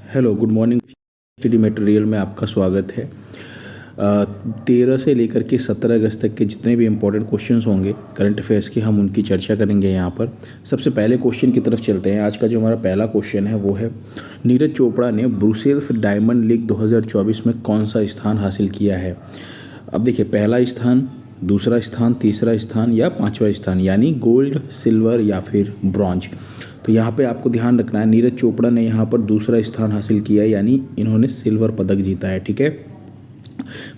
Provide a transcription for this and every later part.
Hello, good morning. Study material में आपका स्वागत है। 13 से लेकर के 17 अगस्त तक के जितने भी इम्पोर्टेंट क्वेश्चंस होंगे करंट अफेयर्स के, हम उनकी चर्चा करेंगे यहाँ पर। सबसे पहले क्वेश्चन की तरफ चलते हैं। आज का जो हमारा पहला क्वेश्चन है वो है, नीरज चोपड़ा ने ब्रुसेल्स डायमंड लीग 2024 में कौन सा स्थान हासिल किया है। अब देखिए, पहला स्थान, दूसरा स्थान, तीसरा स्थान या पांचवा स्थान, यानी गोल्ड, सिल्वर या फिर ब्रॉन्ज। तो यहाँ पे आपको ध्यान रखना है, नीरज चोपड़ा ने यहाँ पर दूसरा स्थान हासिल किया है, यानी इन्होंने सिल्वर पदक जीता है। ठीक है,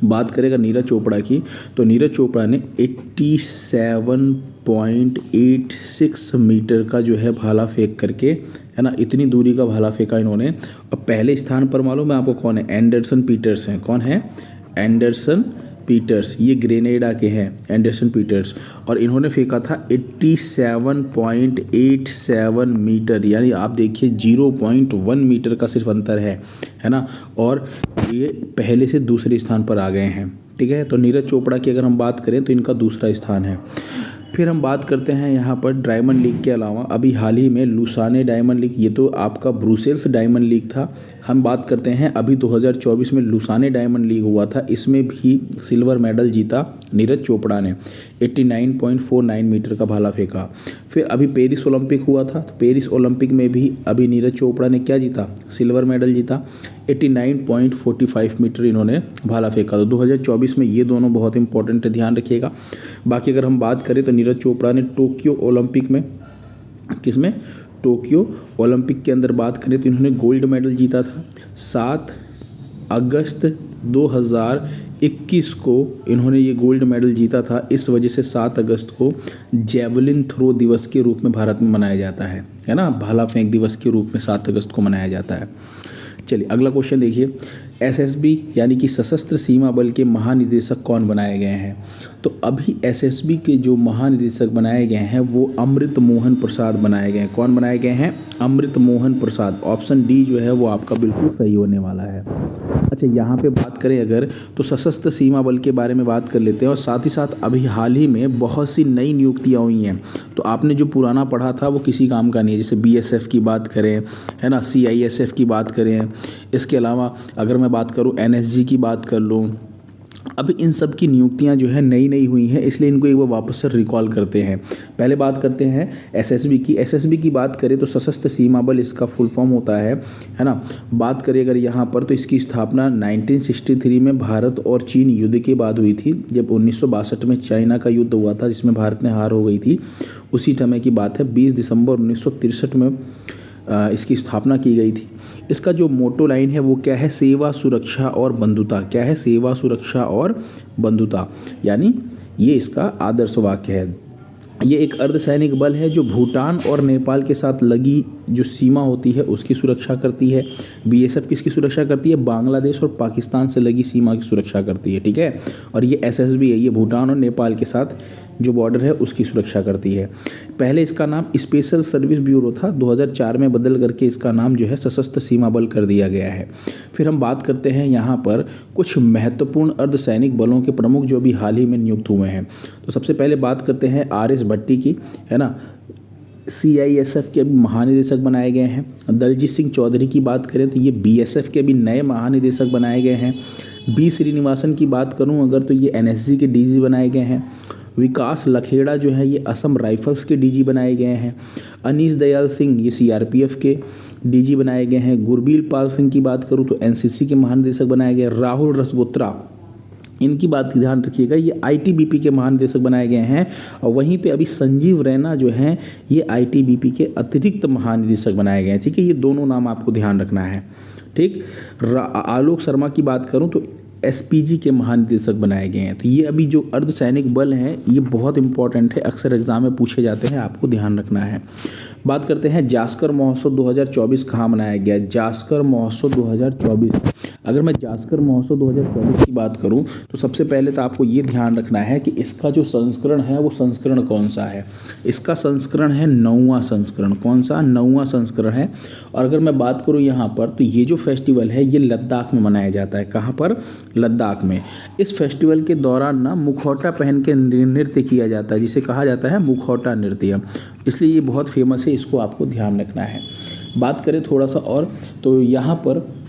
बात करेगा नीरज चोपड़ा की, तो नीरज चोपड़ा ने 87.86 मीटर का जो है भाला फेंक करके, है ना, इतनी दूरी का भाला फेंका इन्होंने। अब पहले स्थान पर मालूम है आपको कौन है? एंडरसन पीटर्स हैं। कौन है? Anderson Peters. ये ग्रेनेडा के हैं, एंडरसन पीटर्स, और इन्होंने फेंका था 87.87 मीटर, यानी आप देखिए 0.1 मीटर का सिर्फ अंतर है ना। और ये पहले से दूसरे स्थान पर आ गए हैं। ठीक है, तो नीरज चोपड़ा की अगर हम बात करें तो इनका दूसरा स्थान है। फिर हम बात करते हैं यहाँ पर डायमंड लीग के अलावा अभी हाल ही में लुसाने डायमंड लीग, ये तो आपका ब्रुसेल्स डायमंड लीग था। हम बात करते हैं अभी 2024 में लुसाने डायमंड लीग हुआ था, इसमें भी सिल्वर मेडल जीता नीरज चोपड़ा ने। 89.49 मीटर का भाला फेंका। फिर अभी पेरिस ओलंपिक हुआ था, तो पेरिस ओलंपिक में भी अभी नीरज चोपड़ा ने क्या जीता? सिल्वर मेडल जीता। 89.45 मीटर इन्होंने भाला फेंका। तो 2024 में ये दोनों बहुत इंपॉर्टेंट है, ध्यान रखिएगा। बाकी अगर हम बात करें तो नीरज चोपड़ा ने टोक्यो ओलंपिक में, किसमें? टोक्यो ओलंपिक के अंदर बात करें तो इन्होंने गोल्ड मेडल जीता था। 7 अगस्त 2021 को इन्होंने ये गोल्ड मेडल जीता था। इस वजह से 7 अगस्त को जेवलिन थ्रो दिवस के रूप में भारत में मनाया जाता है ना, भाला फेंक दिवस के रूप में 7 अगस्त को मनाया जाता है। चलिए अगला क्वेश्चन देखिए, एसएसबी यानी कि सशस्त्र सीमा बल के महानिदेशक कौन बनाए गए हैं? तो अभी एसएसबी के जो महानिदेशक बनाए गए हैं वो अमृत मोहन प्रसाद बनाए गए हैं। कौन बनाए गए हैं? अमृत मोहन प्रसाद। ऑप्शन डी जो है वो आपका बिल्कुल सही होने वाला है। अच्छा, यहाँ पे बात करें अगर, तो सशस्त्र सीमा बल के बारे में बात कर लेते हैं, और साथ ही साथ अभी हाल ही में बहुत सी नई नियुक्तियाँ हुई हैं। तो आपने जो पुराना पढ़ा था वो किसी काम का नहीं है। जैसे बीएसएफ की बात करें, है ना, सीआईएसएफ की बात करें, इसके अलावा अगर मैं बात करूं एनएसजी की बात कर लूं, अब इन सब की नियुक्तियां जो है नई हुई हैं, इसलिए इनको एक बार वापस से रिकॉल करते हैं। पहले बात करते हैं एसएसबी की। एसएसबी की बात करें तो सशस्त्र सीमा बल इसका फुल फॉर्म होता है ना। बात करें अगर यहाँ पर, तो इसकी स्थापना 1963 में भारत और चीन युद्ध के बाद हुई थी, जब 1962 में चाइना का युद्ध हुआ था जिसमें भारत ने हार हो गई थी। उसी समय की बात है, 20 दिसंबर 1963 में इसकी स्थापना की गई थी। इसका जो मोटो लाइन है वो क्या है? सेवा, सुरक्षा और बंधुता। क्या है? सेवा, सुरक्षा और बंधुता, यानी ये इसका आदर्श वाक्य है। ये एक अर्धसैनिक बल है जो भूटान और नेपाल के साथ लगी जो सीमा होती है उसकी सुरक्षा करती है। बीएसएफ किसकी सुरक्षा करती है? बांग्लादेश और पाकिस्तान से लगी सीमा की सुरक्षा करती है। ठीक है, और ये एसएसबी है, ये भूटान और नेपाल के साथ जो बॉर्डर है उसकी सुरक्षा करती है। पहले इसका नाम स्पेशल सर्विस ब्यूरो था, 2004 में बदल करके इसका नाम जो है सशस्त्र सीमा बल कर दिया गया है। फिर हम बात करते हैं यहाँ पर कुछ महत्वपूर्ण अर्धसैनिक बलों के प्रमुख जो भी हाल ही में नियुक्त हुए हैं। तो सबसे पहले बात करते हैं आरएस भट्टी की, है ना। सीआईएसएफ के अभी महानिदेशक बनाए गए हैं। दलजीत सिंह चौधरी की बात करें तो ये बीएसएफ के अभी नए महानिदेशक बनाए गए हैं। बी श्रीनिवासन की बात करूं अगर, तो ये एनएसजी के डीजी बनाए गए हैं। विकास लखेड़ा जो है ये असम राइफल्स के डीजी बनाए गए हैं। अनीश दयाल सिंह ये सीआरपीएफ के डीजी बनाए गए हैं। गुरबीर पाल सिंह की बात करूं तो एनसीसी के महानिदेशक बनाए गए। राहुल रसगोत्रा, इनकी बात ध्यान रखिएगा, ये आईटीबीपी के महानिदेशक बनाए गए हैं। और वहीं पे अभी संजीव रैना जो हैं ये आईटीबीपी के अतिरिक्त महानिदेशक बनाए गए हैं। ठीक है, ये दोनों नाम आपको ध्यान रखना है। ठीक, आलोक शर्मा की बात करूं तो एसपीजी के महानिदेशक बनाए गए हैं। तो ये अभी जो अर्धसैनिक बल हैं ये बहुत इंपॉर्टेंट है, अक्सर एग्जाम में पूछे जाते हैं, आपको ध्यान रखना है। बात करते हैं जास्कर महोत्सव 2024 कहाँ मनाया गया? जास्कर महोत्सव 2024, अगर मैं जास्कर महोत्सव 2024 की बात करूं तो सबसे पहले तो आपको ये ध्यान रखना है कि इसका जो संस्करण है वो संस्करण कौन सा है। इसका संस्करण है 9वां संस्करण। कौन सा? 9वां संस्करण है। और अगर मैं बात करूं यहाँ पर, तो ये जो फेस्टिवल है ये लद्दाख में मनाया जाता है। कहाँ पर? लद्दाख में। इस फेस्टिवल के दौरान ना मुखौटा पहन के नृत्य किया जाता है, जिसे कहा जाता है मुखौटा नृत्य, इसलिए ये बहुत फेमस है, इसको आपको ध्यान रखना है। बात करें थोड़ा सा और, तो यहाँ पर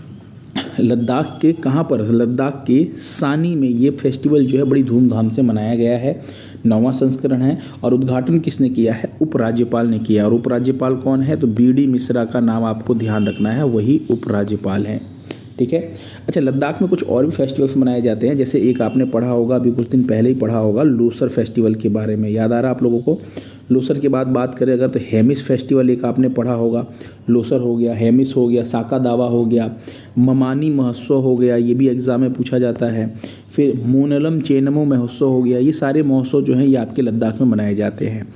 लद्दाख के कहाँ पर, लद्दाख के सानी में ये फेस्टिवल जो है बड़ी धूमधाम से मनाया गया है। 9वां संस्करण है और उद्घाटन किसने किया है, उपराज्यपाल ने किया। और उपराज्यपाल कौन है, तो बीडी मिश्रा का नाम आपको ध्यान रखना है, वही उपराज्यपाल हैं। ठीक है। अच्छा, लद्दाख में कुछ और भी फेस्टिवल्स मनाए जाते हैं, जैसे एक आपने पढ़ा होगा, अभी कुछ दिन पहले ही पढ़ा होगा, लोसर फेस्टिवल के बारे में, याद आ रहा है आप लोगों को। लोसर के बाद बात करें अगर, तो हेमिस फेस्टिवल एक आपने पढ़ा होगा। लोसर हो गया, हेमिस हो गया, साका दावा हो गया, ममानी महोत्सव हो गया, ये भी एग्जाम में पूछा जाता है। फिर मोनलम चेनमो महोत्सव हो गया। ये सारे महोत्सव जो हैं ये आपके लद्दाख में मनाए जाते हैं।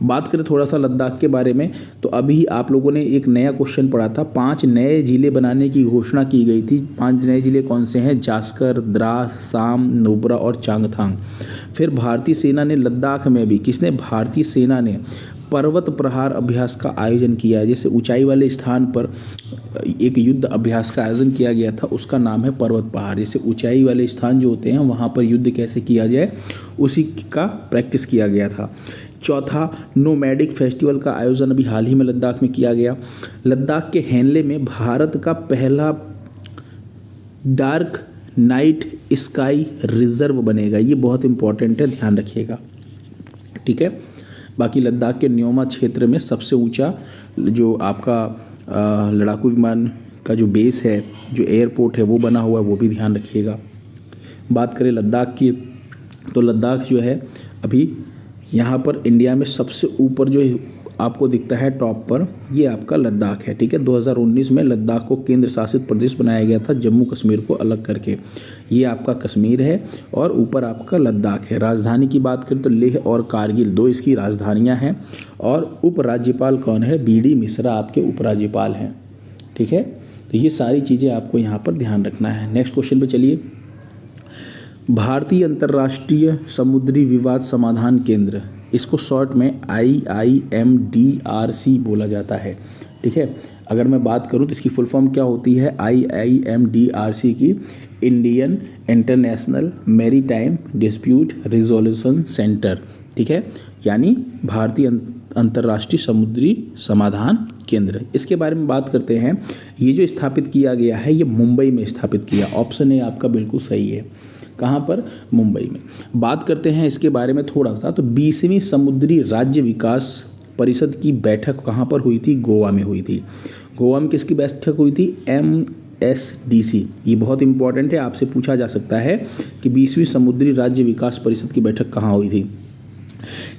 बात करें थोड़ा सा लद्दाख के बारे में, तो अभी आप लोगों ने एक नया क्वेश्चन पढ़ा था, 5 नए ज़िले बनाने की घोषणा की गई थी। 5 नए ज़िले कौन से हैं, जास्कर, द्रास, साम, नुब्रा और चांगथांग। फिर भारतीय सेना ने लद्दाख में भी, किसने, भारतीय सेना ने पर्वत प्रहार अभ्यास का आयोजन किया है। जैसे ऊंचाई वाले स्थान पर एक युद्ध अभ्यास का आयोजन किया गया था, उसका नाम है पर्वत प्रहार। जैसे ऊंचाई वाले स्थान जो होते हैं वहाँ पर युद्ध कैसे किया जाए, उसी का प्रैक्टिस किया गया था। चौथा, नोमैडिक फेस्टिवल का आयोजन अभी हाल ही में लद्दाख में किया गया। लद्दाख के हेनले में भारत का पहला डार्क नाइट स्काई रिजर्व बनेगा। ये बहुत इंपॉर्टेंट है, ध्यान रखिएगा। ठीक है। बाकी लद्दाख के न्योमा क्षेत्र में सबसे ऊंचा जो आपका लड़ाकू विमान का जो बेस है, जो एयरपोर्ट है, वो बना हुआ है, वो भी ध्यान रखिएगा। बात करें लद्दाख की, तो लद्दाख जो है अभी यहाँ पर इंडिया में सबसे ऊपर जो आपको दिखता है टॉप पर, ये आपका लद्दाख है। ठीक है। 2019 में लद्दाख को केंद्र शासित प्रदेश बनाया गया था, जम्मू कश्मीर को अलग करके। ये आपका कश्मीर है और ऊपर आपका लद्दाख है। राजधानी की बात करें तो लेह और कारगिल 2 इसकी राजधानियाँ हैं। और उपराज्यपाल कौन है, बीडी मिश्रा आपके उपराज्यपाल हैं। ठीक है। तो ये सारी चीज़ें आपको यहाँ पर ध्यान रखना है। नेक्स्ट क्वेश्चन पे चलिए। भारतीय अंतर्राष्ट्रीय समुद्री विवाद समाधान केंद्र, इसको शॉर्ट में IIMDRC बोला जाता है। ठीक है। अगर मैं बात करूं तो इसकी फुल फॉर्म क्या होती है, IIMDRC की Indian international maritime dispute resolution centre. ठीक है। यानी भारतीय अंतर्राष्ट्रीय समुद्री समाधान केंद्र। इसके बारे में बात करते हैं। ये जो स्थापित किया गया है, ये मुंबई में स्थापित किया। ऑप्शन ए आपका बिल्कुल सही है। कहाँ पर, मुंबई में। बात करते हैं इसके बारे में थोड़ा सा, तो 20वीं समुद्री राज्य विकास परिषद की बैठक कहाँ पर हुई थी, गोवा में हुई थी। गोवा में किसकी बैठक हुई थी, MSDC। ये बहुत इंपॉर्टेंट है, आपसे पूछा जा सकता है कि 20वीं समुद्री राज्य विकास परिषद की बैठक कहाँ हुई थी।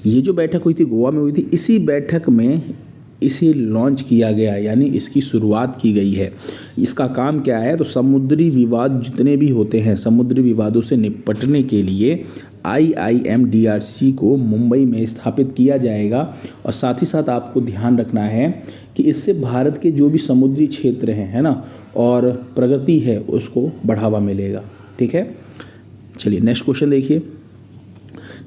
ये जो बैठक हुई थी गोवा में हुई थी। इसी बैठक में इसे लॉन्च किया गया, यानी इसकी शुरुआत की गई है। इसका काम क्या है, तो समुद्री विवाद जितने भी होते हैं, समुद्री विवादों से निपटने के लिए IIMDRC को मुंबई में स्थापित किया जाएगा। और साथ ही साथ आपको ध्यान रखना है कि इससे भारत के जो भी समुद्री क्षेत्र हैं, है ना, और प्रगति है, उसको बढ़ावा मिलेगा। ठीक है। चलिए नेक्स्ट क्वेश्चन देखिए।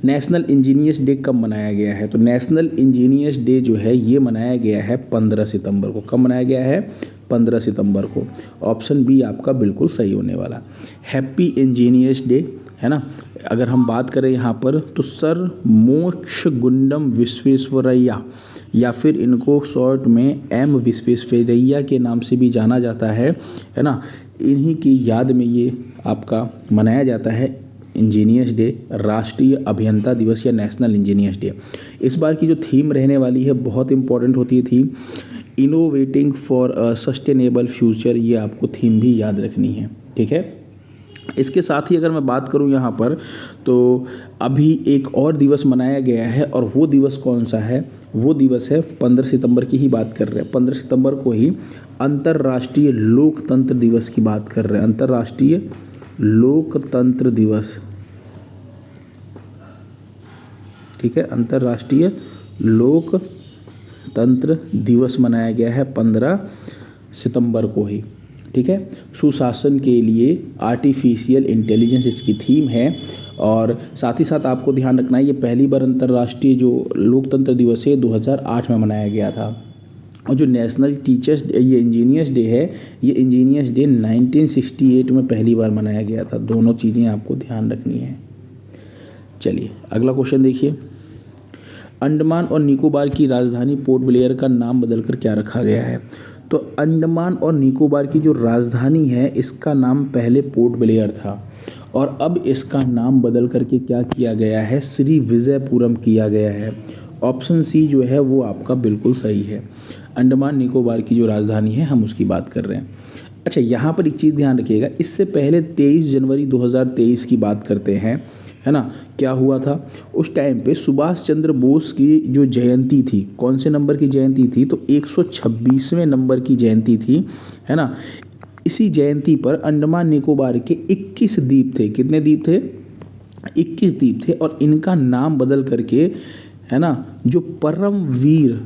नेशनल इंजीनियर्स डे कब मनाया गया है, तो नेशनल इंजीनियर्स डे जो है ये मनाया गया है 15 सितंबर को। कब मनाया गया है, 15 सितंबर को। ऑप्शन बी आपका बिल्कुल सही होने वाला। हैप्पी इंजीनियर्स डे, है ना। अगर हम बात करें यहाँ पर, तो सर मोक्षगुंडम विश्वेश्वरैया, या फिर इनको शॉर्ट में M विश्वेश्वरैया के नाम से भी जाना जाता है ना। इन्हीं की याद में ये आपका मनाया जाता है इंजीनियर्स डे, राष्ट्रीय अभियंता दिवस या नेशनल इंजीनियर्स डे। इस बार की जो थीम रहने वाली है बहुत इंपॉर्टेंट होती है theme, innovating for a sustainable future. ये आपको थीम भी याद रखनी है। ठीक है। इसके साथ ही अगर मैं बात करूं यहाँ पर, तो अभी एक और दिवस मनाया गया है, और वो दिवस कौन सा है, वो दिवस है 15 सितंबर की ही बात कर रहे हैं। 15 सितंबर को ही अंतर्राष्ट्रीय लोकतंत्र दिवस की बात कर रहे हैं। अंतर्राष्ट्रीय लोकतंत्र दिवस। ठीक है। अंतर्राष्ट्रीय लोकतंत्र दिवस मनाया गया है 15 सितंबर को ही। ठीक है। सुशासन के लिए आर्टिफिशियल इंटेलिजेंस इसकी थीम है। और साथ ही साथ आपको ध्यान रखना है, ये पहली बार अंतर्राष्ट्रीय जो लोकतंत्र दिवस है 2008 में मनाया गया था। और जो नेशनल टीचर्स ये इंजीनियर्स डे है, ये इंजीनियर्स डे 1968 में पहली बार मनाया गया था। दोनों चीज़ें आपको ध्यान रखनी है। चलिए अगला क्वेश्चन देखिए। अंडमान और निकोबार की राजधानी पोर्ट ब्लेयर का नाम बदलकर क्या रखा गया है? तो अंडमान और निकोबार की जो राजधानी है इसका नाम पहले पोर्ट ब्लेयर था और अब इसका नाम बदल करके क्या किया गया है? श्री विजयपुरम किया गया है। ऑप्शन सी जो है वो आपका बिल्कुल सही है। अंडमान निकोबार की जो राजधानी है हम उसकी बात कर रहे हैं। अच्छा, यहाँ पर एक चीज़ ध्यान रखिएगा, इससे पहले 23 जनवरी 2023 की बात करते हैं, है ना। क्या हुआ था उस टाइम पे? सुभाष चंद्र बोस की जो जयंती थी, कौन से नंबर की जयंती थी? तो 126वें नंबर की जयंती थी, है ना। इसी जयंती पर अंडमान निकोबार के 21 द्वीप थे। कितने द्वीप थे? 21 द्वीप थे और इनका नाम बदल करके, है ना, जो परमवीर,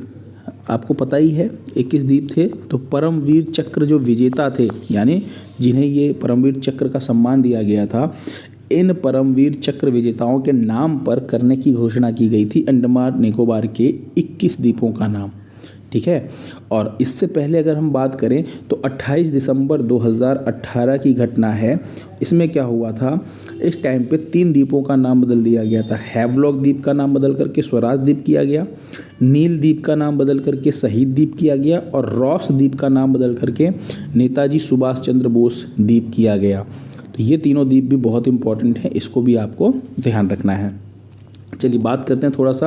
आपको पता ही है 21 द्वीप थे, तो परमवीर चक्र जो विजेता थे, यानी जिन्हें ये परमवीर चक्र का सम्मान दिया गया था, इन परमवीर चक्र विजेताओं के नाम पर करने की घोषणा की गई थी अंडमान निकोबार के 21 द्वीपों का नाम। ठीक है। और इससे पहले अगर हम बात करें तो 28 दिसंबर 2018 की घटना है। इसमें क्या हुआ था? इस टाइम पे 3 द्वीपों का नाम बदल दिया गया था। हैवलॉक द्वीप का नाम बदल करके स्वराज द्वीप किया गया, नील द्वीप का नाम बदल करके शहीद द्वीप किया गया और रॉस द्वीप का नाम बदल करके नेताजी सुभाष चंद्र बोस द्वीप किया गया। तो ये तीनों द्वीप भी बहुत इंपॉर्टेंट हैं, इसको भी आपको ध्यान रखना है। चलिए बात करते हैं थोड़ा सा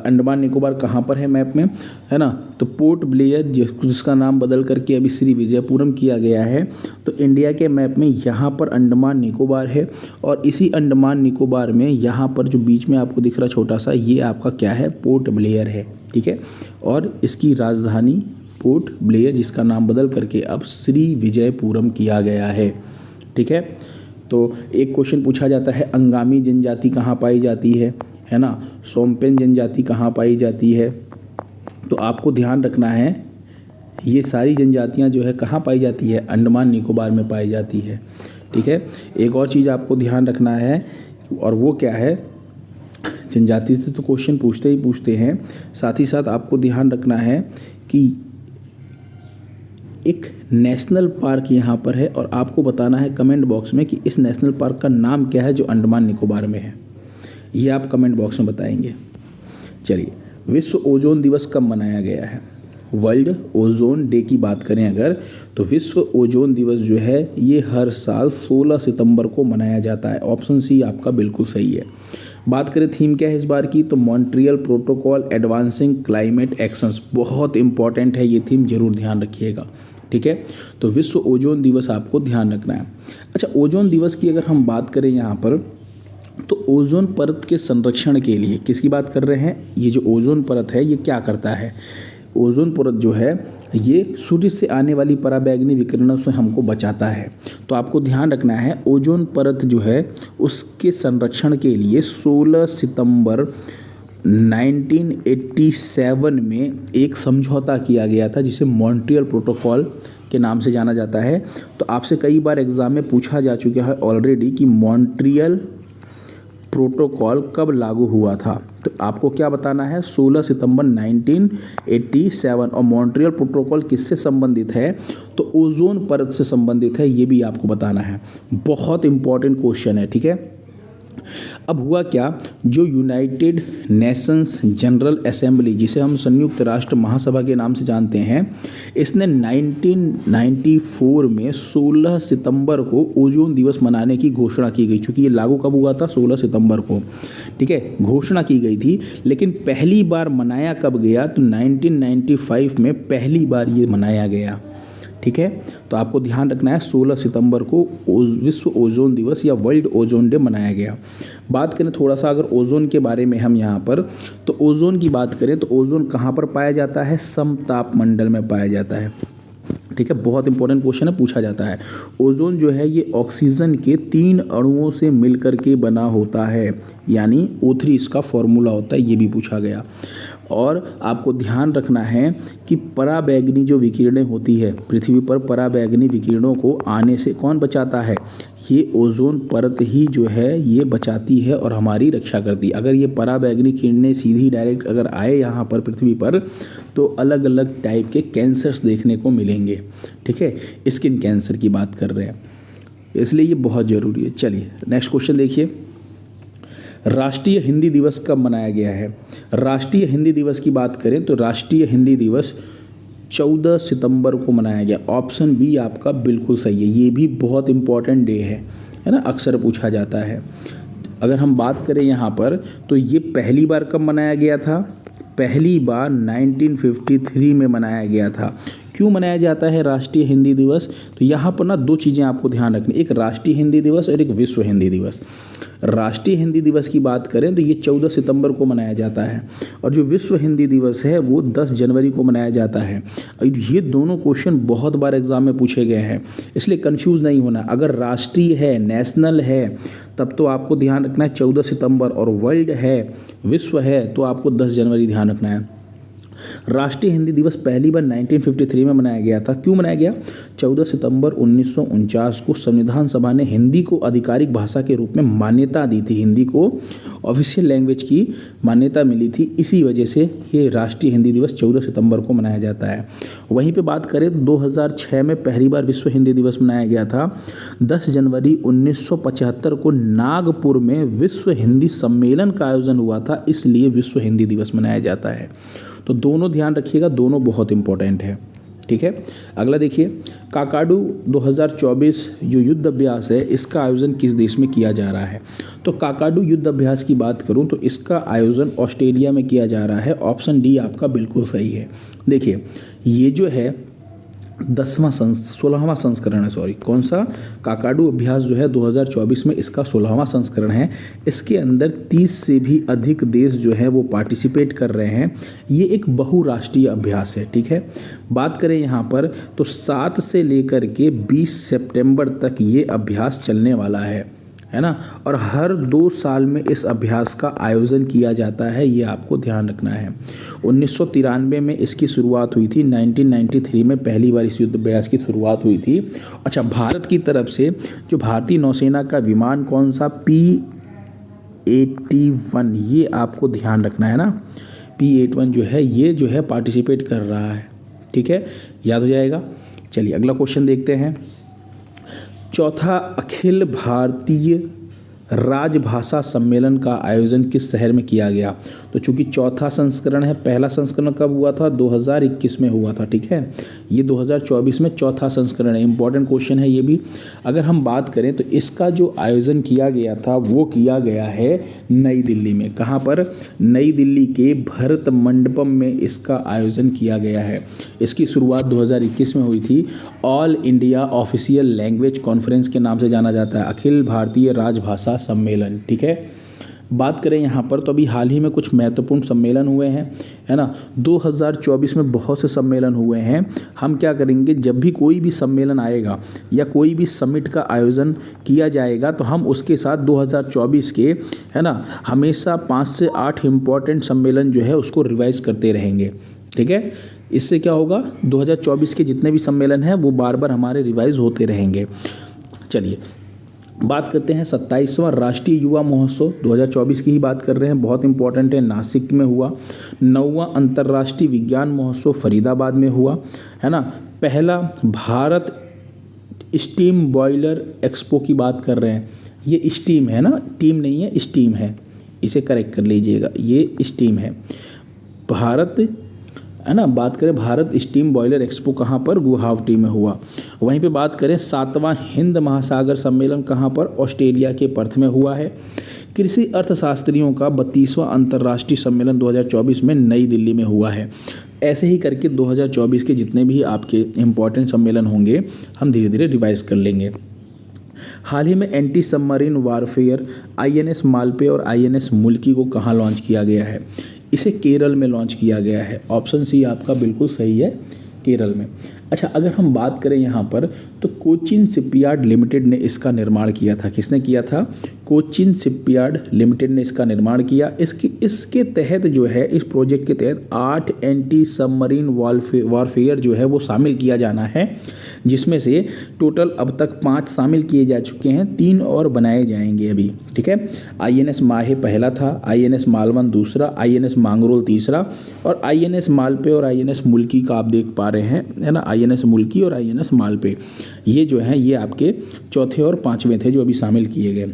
अंडमान निकोबार कहाँ पर है मैप में, है ना। तो पोर्ट ब्लेयर जिसका नाम बदल करके अभी श्री विजयपुरम किया गया है, तो इंडिया के मैप में यहाँ पर अंडमान निकोबार है और इसी अंडमान निकोबार में यहाँ पर जो बीच में आपको दिख रहा छोटा सा, ये आपका क्या है? पोर्ट ब्लेयर है। ठीक है। और इसकी राजधानी पोर्ट ब्लेयर, जिसका नाम बदल करके अब श्री विजयपुरम किया गया है। ठीक है। तो एक क्वेश्चन पूछा जाता है, अंगामी जनजाति कहाँ पाई जाती है ना। सोमपेन जनजाति कहाँ पाई जाती है? तो आपको ध्यान रखना है ये सारी जनजातियाँ जो है कहाँ पाई जाती है? अंडमान निकोबार में पाई जाती है। ठीक है। एक और चीज़ आपको ध्यान रखना है, और वो क्या है? जनजाति से तो क्वेश्चन पूछते ही पूछते हैं, साथ ही साथ आपको ध्यान रखना है कि एक नेशनल पार्क यहाँ पर है और आपको बताना है कमेंट बॉक्स में कि इस नेशनल पार्क का नाम क्या है जो अंडमान निकोबार में है। ये आप कमेंट बॉक्स में बताएंगे। चलिए, विश्व ओजोन दिवस कब मनाया गया है? वर्ल्ड ओजोन डे की बात करें अगर, तो विश्व ओजोन दिवस जो है ये हर साल 16 सितंबर को मनाया जाता है। ऑप्शन सी आपका बिल्कुल सही है। बात करें थीम क्या है इस बार की, तो Montreal protocol advancing climate actions. बहुत इंपॉर्टेंट है ये थीम, जरूर ध्यान रखिएगा। ठीक है। तो विश्व ओजोन दिवस आपको ध्यान रखना है। अच्छा, ओजोन दिवस की अगर हम बात करें यहाँ पर, तो ओजोन परत के संरक्षण के लिए किसकी बात कर रहे हैं? ये जो ओजोन परत है ये क्या करता है? ओजोन परत जो है ये सूर्य से आने वाली पराबैंगनी विकिरणों से हमको बचाता है। तो आपको ध्यान रखना है ओजोन परत जो है उसके संरक्षण के लिए 16 सितंबर 1987 में एक समझौता किया गया था जिसे मॉन्ट्रियल प्रोटोकॉल के नाम से जाना जाता है। तो आपसे कई बार एग्जाम में पूछा जा चुका है ऑलरेडी कि मॉन्ट्रियल प्रोटोकॉल कब लागू हुआ था, तो आपको क्या बताना है? 16 सितंबर 1987। और मॉन्ट्रियल प्रोटोकॉल किससे संबंधित है? तो ओजोन परत से संबंधित है, ये भी आपको बताना है। बहुत इंपॉर्टेंट क्वेश्चन है। ठीक है। अब हुआ क्या, जो यूनाइटेड नेशंस जनरल असेंबली, जिसे हम संयुक्त राष्ट्र महासभा के नाम से जानते हैं, इसने 1994 में 16 सितंबर को ओजोन दिवस मनाने की घोषणा की गई। चूँकि ये लागू कब हुआ था? 16 सितंबर को। ठीक है, घोषणा की गई थी, लेकिन पहली बार मनाया कब गया? तो 1995 में पहली बार ये मनाया गया। ठीक है। तो आपको ध्यान रखना है 16 सितंबर को विश्व ओजोन दिवस या वर्ल्ड ओजोन डे मनाया गया। बात करें थोड़ा सा अगर ओजोन के बारे में हम यहाँ पर, तो ओजोन की बात करें तो ओजोन कहाँ पर पाया जाता है? समताप मंडल में पाया जाता है। ठीक है, बहुत इंपॉर्टेंट क्वेश्चन है, पूछा जाता है। ओजोन जो है ये ऑक्सीजन के 3 अणुओं से मिलकर के बना होता है, यानी O3 इसका फॉर्मूला होता है, ये भी पूछा गया। और आपको ध्यान रखना है कि पराबैंगनी जो विकिरणें होती है पृथ्वी पर, पराबैंगनी विकिरणों को आने से कौन बचाता है? ये ओजोन परत ही जो है ये बचाती है और हमारी रक्षा करती है। अगर ये पराबैंगनी किरणें सीधी डायरेक्ट अगर आए यहाँ पर पृथ्वी पर, तो अलग अलग टाइप के कैंसर्स देखने को मिलेंगे। ठीक है, स्किन कैंसर की बात कर रहे हैं, इसलिए ये बहुत ज़रूरी है। चलिए नेक्स्ट क्वेश्चन देखिए। राष्ट्रीय हिंदी दिवस कब मनाया गया है? राष्ट्रीय हिंदी दिवस की बात करें तो राष्ट्रीय हिंदी दिवस 14 सितंबर को मनाया गया। ऑप्शन बी आपका बिल्कुल सही है। ये भी बहुत इंपॉर्टेंट डे है ना, अक्सर पूछा जाता है। अगर हम बात करें यहाँ पर तो ये पहली बार कब मनाया गया था? पहली बार 1953 में मनाया गया था। क्यों मनाया जाता है राष्ट्रीय हिंदी दिवस? तो यहाँ पर ना दो चीज़ें आपको ध्यान रखनी, एक राष्ट्रीय हिंदी दिवस और एक विश्व हिंदी दिवस। राष्ट्रीय हिंदी दिवस की बात करें तो ये 14 सितंबर को मनाया जाता है और जो विश्व हिंदी दिवस है वो 10 जनवरी को मनाया जाता है। ये दोनों क्वेश्चन बहुत बार एग्जाम में पूछे गए हैं, इसलिए कंफ्यूज नहीं होना। अगर राष्ट्रीय है, नेशनल है, तब तो आपको ध्यान रखना है 14 सितंबर, और वर्ल्ड है, विश्व है, तो आपको 10 जनवरी ध्यान रखना है। राष्ट्रीय हिंदी दिवस पहली बार 1953 में मनाया गया था। क्यों मनाया गया? 14 सितंबर 1949 को संविधान सभा ने हिंदी को आधिकारिक भाषा के रूप में मान्यता दी थी। हिंदी को ऑफिशियल लैंग्वेज की मान्यता मिली थी, इसी वजह से ये राष्ट्रीय हिंदी दिवस 14 सितंबर को मनाया जाता है। वहीं पे बात करें तो 2006 में पहली बार विश्व हिंदी दिवस मनाया गया था। 10 जनवरी 1975 को नागपुर में विश्व हिंदी सम्मेलन का आयोजन हुआ था, इसलिए विश्व हिंदी दिवस मनाया जाता है। तो दोनों ध्यान रखिएगा, दोनों बहुत इंपॉर्टेंट है। ठीक है, अगला देखिए, काकाडू 2024 जो युद्ध अभ्यास है, इसका आयोजन किस देश में किया जा रहा है? तो काकाडू युद्ध अभ्यास की बात करूं तो इसका आयोजन ऑस्ट्रेलिया में किया जा रहा है। ऑप्शन डी आपका बिल्कुल सही है। देखिए, ये जो है 16वां संस्करण है, सॉरी, कौन सा? काकाडू अभ्यास जो है 2024 में इसका 16वां संस्करण है। इसके अंदर 30 से भी अधिक देश जो है वो पार्टिसिपेट कर रहे हैं। ये एक बहुराष्ट्रीय अभ्यास है। ठीक है, बात करें यहाँ पर तो 7 से लेकर के 20 सितंबर तक ये अभ्यास चलने वाला है ना, और हर 2 साल में इस अभ्यास का आयोजन किया जाता है, ये आपको ध्यान रखना है। 1993 में इसकी शुरुआत हुई थी। 1993 में पहली बार इस युद्ध अभ्यास की शुरुआत हुई थी। अच्छा, भारत की तरफ से जो भारतीय नौसेना का विमान कौन सा? P-81, ये आपको ध्यान रखना है ना। P-81 जो है ये जो है पार्टिसिपेट कर रहा है। ठीक है, याद हो जाएगा। चलिए अगला क्वेश्चन देखते हैं। चौथा अखिल भारतीय राजभाषा सम्मेलन का आयोजन किस शहर में किया गया? तो चूंकि चौथा संस्करण है, पहला संस्करण कब हुआ था? 2021 में हुआ था। ठीक है, ये 2024 में चौथा संस्करण है। इंपॉर्टेंट क्वेश्चन है ये भी। अगर हम बात करें तो इसका जो आयोजन किया गया था वो किया गया है नई दिल्ली में। कहाँ पर? नई दिल्ली के भरत मंडपम में इसका आयोजन किया गया है। इसकी शुरुआत 2021 में हुई थी। All India official language conference के नाम से जाना जाता है, अखिल भारतीय राजभाषा सम्मेलन। ठीक है, बात करें यहाँ पर तो अभी हाल ही में कुछ महत्वपूर्ण सम्मेलन हुए हैं, है ना। 2024 में बहुत से सम्मेलन हुए हैं। हम क्या करेंगे, जब भी कोई भी सम्मेलन आएगा या कोई भी समिट का आयोजन किया जाएगा तो हम उसके साथ 2024 के, है ना, हमेशा 5 से 8 इम्पॉर्टेंट सम्मेलन जो है उसको रिवाइज करते रहेंगे। ठीक है, इससे क्या होगा, 2024 के जितने भी सम्मेलन हैं वो बार बार हमारे रिवाइज होते रहेंगे। चलिए बात करते हैं 27वां राष्ट्रीय युवा महोत्सव 2024 की ही बात कर रहे हैं, बहुत इंपॉर्टेंट है, नासिक में हुआ। 9वां अंतर्राष्ट्रीय विज्ञान महोत्सव फरीदाबाद में हुआ, है ना। पहला भारत स्टीम बॉयलर एक्सपो की बात कर रहे हैं, ये स्टीम है ना, टीम नहीं है, स्टीम है, इसे करेक्ट कर लीजिएगा, ये स्टीम है। भारत, है ना, बात करें भारत स्टीम बॉयलर एक्सपो कहाँ पर? गुवाहाटी में हुआ। वहीं पे बात करें 7वां हिंद महासागर सम्मेलन कहाँ पर? ऑस्ट्रेलिया के पर्थ में हुआ है। कृषि अर्थशास्त्रियों का 32वां अंतर्राष्ट्रीय सम्मेलन 2024 में नई दिल्ली में हुआ है। ऐसे ही करके 2024 के जितने भी आपके इम्पोर्टेंट सम्मेलन होंगे हम धीरे धीरे रिवाइज कर लेंगे। हाल ही में anti submarine warfare INS Malpe और INS मुल्की को कहाँ लॉन्च किया गया है? इसे केरल में लॉन्च किया गया है। ऑप्शन सी आपका बिल्कुल सही है, केरल में। अच्छा, अगर हम बात करें यहाँ पर तो कोचिन शिपयार्ड लिमिटेड ने इसका निर्माण किया था। किसने किया था? कोचिन शिपयार्ड लिमिटेड ने इसका निर्माण किया। इसके तहत जो है, इस प्रोजेक्ट के तहत 8 एंटी सबमरीन वारफेयर जो है वो शामिल किया जाना है, जिसमें से टोटल अब तक 5 शामिल किए जा चुके हैं, 3 और बनाए जाएंगे अभी। ठीक है, INS माहे पहला था, INS मालवन दूसरा, INS मांगरोल तीसरा और INS मालपे और INS मुल्की का आप देख पा रहे हैं, है ना। INS मुल्की और INS मालपे ये जो हैं ये आपके चौथे और 5वें थे जो अभी शामिल किए गए।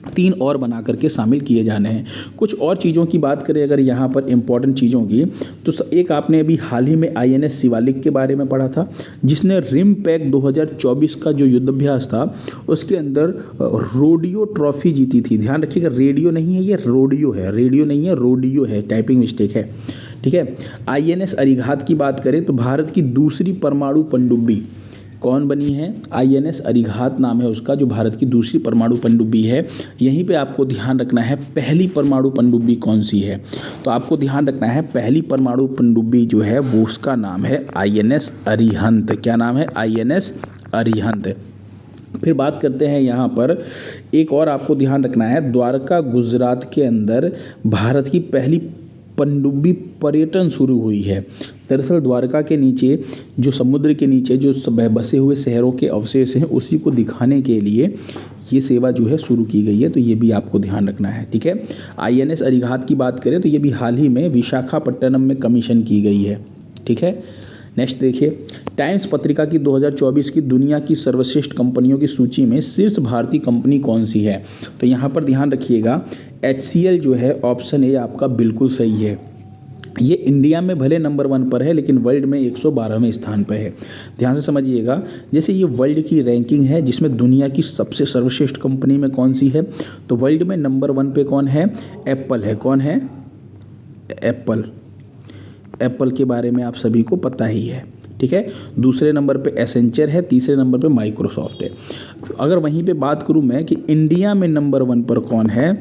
3 और बना करके शामिल किए जाने हैं। कुछ और चीज़ों की बात करें अगर यहाँ पर इम्पॉर्टेंट चीज़ों की, तो एक आपने अभी हाल ही में आईएनएस शिवालिक के बारे में पढ़ा था, जिसने रिम पैक 2024 का जो युद्धाभ्यास था उसके अंदर रोडियो ट्रॉफी जीती थी। ध्यान रखिएगा, रेडियो नहीं है, ये रोडियो है, रेडियो नहीं है, रोडियो है, टाइपिंग मिस्टेक है, ठीक है। आईएनएस अरिघात की बात करें तो भारत की दूसरी परमाणु पनडुब्बी कौन बनी है? आईएनएस अरिघात नाम है उसका, जो भारत की दूसरी परमाणु पनडुब्बी है। यहीं पे आपको ध्यान रखना है पहली परमाणु पनडुब्बी कौन सी है, तो आपको ध्यान रखना है पहली परमाणु पनडुब्बी जो है वो उसका नाम है आईएनएस अरिहंत। क्या नाम है? आईएनएस अरिहंत। फिर बात करते हैं यहाँ पर एक और आपको ध्यान रखना है, द्वारका गुजरात के अंदर भारत की पहली पनडुब्बी पर्यटन शुरू हुई है। दरअसल द्वारका के नीचे जो समुद्र के नीचे जो बसे हुए शहरों के अवशेष हैं उसी को दिखाने के लिए ये सेवा जो है शुरू की गई है, तो ये भी आपको ध्यान रखना है, ठीक है। आईएनएस अरिघात की बात करें तो ये भी हाल ही में विशाखापट्टनम में कमीशन की गई है, ठीक है। नेक्स्ट देखिए, टाइम्स पत्रिका की 2024 की दुनिया की सर्वश्रेष्ठ कंपनियों की सूची में शीर्ष भारतीय कंपनी कौन सी है? तो यहाँ पर ध्यान रखिएगा, HCL जो है ऑप्शन ए आपका बिल्कुल सही है। ये इंडिया में भले नंबर 1 पर है लेकिन वर्ल्ड में 112वें स्थान पर है। ध्यान से समझिएगा, जैसे ये वर्ल्ड की रैंकिंग है जिसमें दुनिया की सबसे सर्वश्रेष्ठ कंपनी में कौन सी है, तो वर्ल्ड में नंबर 1 पे कौन है? एप्पल है। कौन है? एप्पल। एप्पल के बारे में आप सभी को पता ही है, ठीक है। दूसरे नंबर पे एसेंचर है, तीसरे नंबर पे माइक्रोसॉफ्ट है। तो अगर वहीं पे बात करूं मैं कि इंडिया में नंबर 1 पर कौन है,